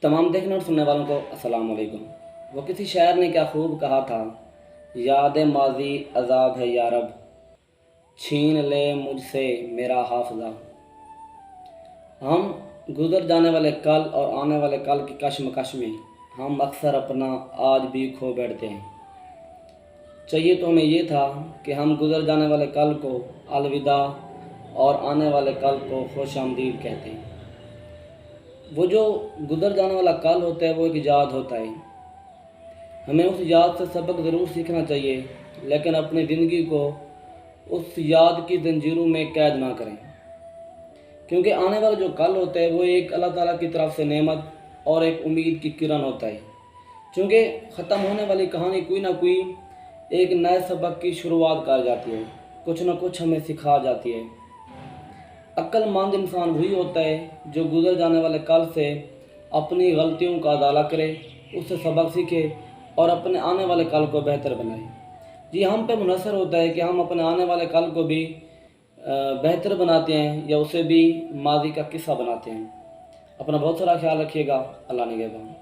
तमाम देखने और सुनने वालों को अस्सलाम वालेकुम। वो किसी शायर ने क्या खूब कहा था, याद माजी अजाब है यारब, छीन ले मुझसे मेरा हाफजा। हम गुजर जाने वाले कल और आने वाले कल की कशमकश में हम अक्सर अपना आज भी खो बैठते हैं। चाहिए तो हमें ये था कि हम गुजर जाने वाले कल को अलविदा और आने वाले कल को खुश आमदीद कहते हैं। वो जो गुजर जाने वाला कल होता है वो एक याद होता है। हमें उस याद से सबक ज़रूर सीखना चाहिए, लेकिन अपनी ज़िंदगी को उस याद की जंजीरों में कैद ना करें, क्योंकि आने वाला जो कल होता है वो एक अल्लाह ताला की तरफ से नेमत और एक उम्मीद की किरण होता है। क्योंकि ख़त्म होने वाली कहानी कोई ना कोई एक नए सबक की शुरुआत कर जाती है, कुछ ना कुछ हमें सिखा जाती है। अक्लमंद इंसान वही होता है जो गुजर जाने वाले कल से अपनी गलतियों का अदाला करे, उससे सबक सीखे और अपने आने वाले कल को बेहतर बनाए। जी, हम पे मुनहसर होता है कि हम अपने आने वाले कल को भी बेहतर बनाते हैं या उसे भी माजी का किस्सा बनाते हैं। अपना बहुत सारा ख्याल रखिएगा। अल्लाह निगहबान।